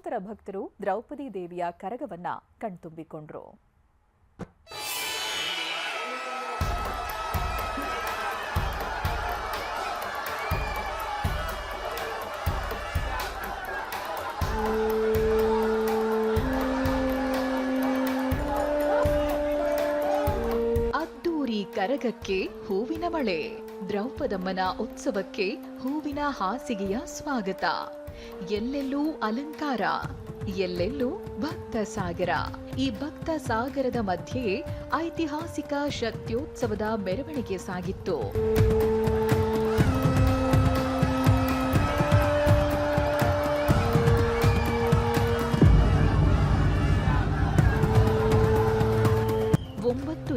ಲಕ್ಷಾಂತರ ಭಕ್ತರು ದ್ರೌಪದಿ ದೇವಿಯ ಕರಗವನ್ನ ಕಣ್ತುಂಬಿಕೊಂಡರು. ಅದ್ದೂರಿ ಕರಗಕ್ಕೆ ಹೂವಿನ ಮಳೆ, ದ್ರೌಪದಮ್ಮನ ಉತ್ಸವಕ್ಕೆ ಹೂವಿನ ಹಾಸಿಗೆಯ ಸ್ವಾಗತ. ಎಲ್ಲೆಲ್ಲೂ ಅಲಂಕಾರ, ಎಲ್ಲೆಲ್ಲೂ ಭಕ್ತ ಸಾಗರ. ಈ ಭಕ್ತ ಸಾಗರದ ಮಧ್ಯೆಯೇ ಐತಿಹಾಸಿಕ ಶಕ್ತ್ಯೋತ್ಸವದ ಮೆರವಣಿಗೆ ಸಾಗಿತ್ತು.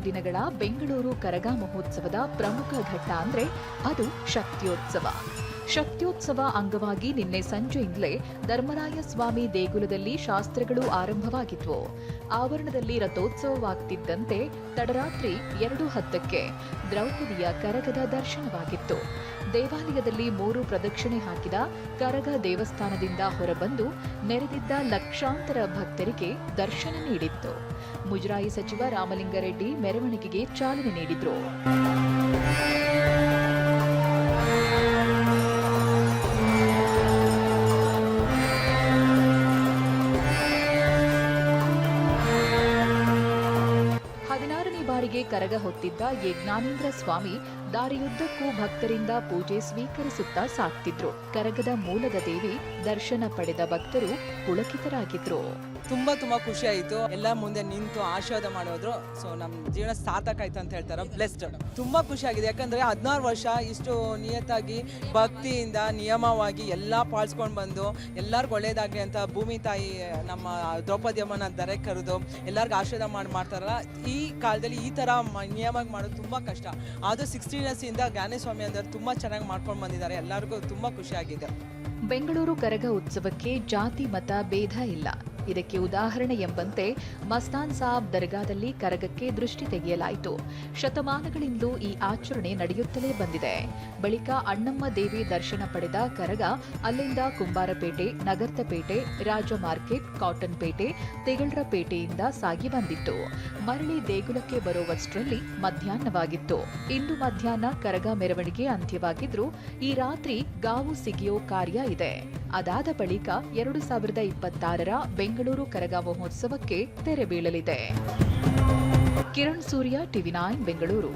ದಿನಗಳ ಬೆಂಗಳೂರು ಕರಗ ಮಹೋತ್ಸವದ ಪ್ರಮುಖ ಘಟ್ಟ ಅಂದ್ರೆ ಅದು ಶಕ್ತ್ಯೋತ್ಸವ. ಶಕ್ತ್ಯೋತ್ಸವ ಅಂಗವಾಗಿ ನಿನ್ನೆ ಸಂಜೆಯಿಂದಲೇ ಧರ್ಮರಾಯ ಸ್ವಾಮಿ ದೇಗುಲದಲ್ಲಿ ಶಾಸ್ತ್ರಗಳು ಆರಂಭವಾಗಿದ್ವು. ಆವರಣದಲ್ಲಿ ರಥೋತ್ಸವವಾಗ್ತಿದ್ದಂತೆ ತಡರಾತ್ರಿ 2:10ಕ್ಕೆ ದ್ರೌಪದಿಯ ಕರಗದ ದರ್ಶನವಾಗಿತ್ತು. ದೇವಾಲಯದಲ್ಲಿ 3 ಪ್ರದಕ್ಷಿಣೆ ಹಾಕಿದ ಕರಗ ದೇವಸ್ಥಾನದಿಂದ ಹೊರಬಂದು ನೆರೆದಿದ್ದ ಲಕ್ಷಾಂತರ ಭಕ್ತರಿಗೆ ದರ್ಶನ ನೀಡಿತ್ತು. ಮುಜರಾಯಿ ಸಚಿವ ರಾಮಲಿಂಗಾರೆಡ್ಡಿ ಮೆರವಣಿಗೆಗೆ ಚಾಲನೆ ನೀಡಿದ್ರು. ಬಾರಿಗೆ ಕರಗ ಹೊತ್ತಿದ್ದ ಯಜ್ಞಾನೇಂದ್ರ ಸ್ವಾಮಿ ದಾರಿಯುದ್ದಕ್ಕೂ ಭಕ್ತರಿಂದ ಪೂಜೆ ಸ್ವೀಕರಿಸುತ್ತಾ ಸಾಕ್ತಿದ್ರು. ಕರಗದ ಮೂಲದ ದೇವಿ ದರ್ಶನ ಪಡೆದ ಭಕ್ತರು ಪುಳಕಿತರಾಗಿದ್ರು. ತುಂಬಾ ಖುಷಿ ಆಯಿತು. ಎಲ್ಲ ಮುಂದೆ ನಿಂತು ಆಶೀರ್ವಾದ ಮಾಡೋದ್ರು. ಸೊ ನಮ್ಮ ಜೀವನ ಸಾರ್ಥಕ ಆಯ್ತು ಅಂತ ಹೇಳ್ತಾರೆ. ಬ್ಲೆಸ್ಡ್. ತುಂಬಾ ಖುಷಿ ಆಗಿದೆ. ಯಾಕಂದ್ರೆ 16 ವರ್ಷ ಇಷ್ಟು ನಿಯತ್ತಾಗಿ ಭಕ್ತಿಯಿಂದ ನಿಯಮವಾಗಿ ಎಲ್ಲ ಪಾಲಿಸ್ಕೊಂಡು ಬಂದು ಎಲ್ಲರಿಗೂ ಒಳ್ಳೇದಾಗಲಿ ಅಂತ ಭೂಮಿ ತಾಯಿ ನಮ್ಮ ದ್ರೌಪದಿ ಅಮ್ಮನ ದರೆ ಕರೆದು ಎಲ್ಲರಿಗೂ ಆಶೀರ್ವಾದ ಮಾಡ್ತಾರಲ್ಲ. ಈ ಕಾಲದಲ್ಲಿ ಈ ತರ ನಿಯಮವಾಗಿ ಮಾಡೋದು ತುಂಬಾ ಕಷ್ಟ. ಅದು 16 years ಇಂದ ಜ್ಞಾನೇಸ್ವಾಮಿ ಅಂದರೆ ತುಂಬಾ ಚೆನ್ನಾಗಿ ಮಾಡ್ಕೊಂಡು ಬಂದಿದ್ದಾರೆ. ಎಲ್ಲರಿಗೂ ತುಂಬಾ ಖುಷಿ ಆಗಿದೆ. ಬೆಂಗಳೂರು ಕರಗ ಉತ್ಸವಕ್ಕೆ ಜಾತಿ ಮತ ಭೇದ ಇಲ್ಲ. ಇದಕ್ಕೆ ಉದಾಹರಣೆ ಎಂಬಂತೆ ಮಸ್ತಾನ್ ಸಾಬ್ ದರ್ಗಾದಲ್ಲಿ ಕರಗಕ್ಕೆ ದೃಷ್ಟಿ ತೆಗೆಯಲಾಯಿತು. ಶತಮಾನಗಳಿಂದಲೂ ಈ ಆಚರಣೆ ನಡೆಯುತ್ತಲೇ ಬಂದಿದೆ. ಬಳಿಕ ಅಣ್ಣಮ್ಮ ದೇವಿ ದರ್ಶನ ಪಡೆದ ಕರಗ ಅಲ್ಲಿಂದ ಕುಂಬಾರಪೇಟೆ, ನಗರ್ತಪೇಟೆ, ರಾಜ ಮಾರ್ಕೆಟ್, ಕಾಟನ್ ಪೇಟೆ, ತೆಗಳರಪೇಟೆಯಿಂದ ಸಾಗಿ ಬಂದಿತ್ತು. ಮರಳಿ ದೇಗುಲಕ್ಕೆ ಬರುವಷ್ಟರಲ್ಲಿ ಮಧ್ಯಾಹ್ನವಾಗಿತ್ತು. ಇಂದು ಮಧ್ಯಾಹ್ನ ಕರಗ ಮೆರವಣಿಗೆ ಅಂತ್ಯವಾಗಿದ್ರೂ ಈ ರಾತ್ರಿ ಗಾವು ಸಿಗಿಯೋ ಕಾರ್ಯ ಇದೆ. ಅದಾದ ಬಳಿಕ 2026ರ ಬೆಂಗಳೂರು ಕರಗ ಮಹೋತ್ಸವಕ್ಕೆ ತೆರೆ ಬೀಳಲಿದೆ. ಕಿರಣ್ ಸೂರ್ಯ, TV9 ಬೆಂಗಳೂರು.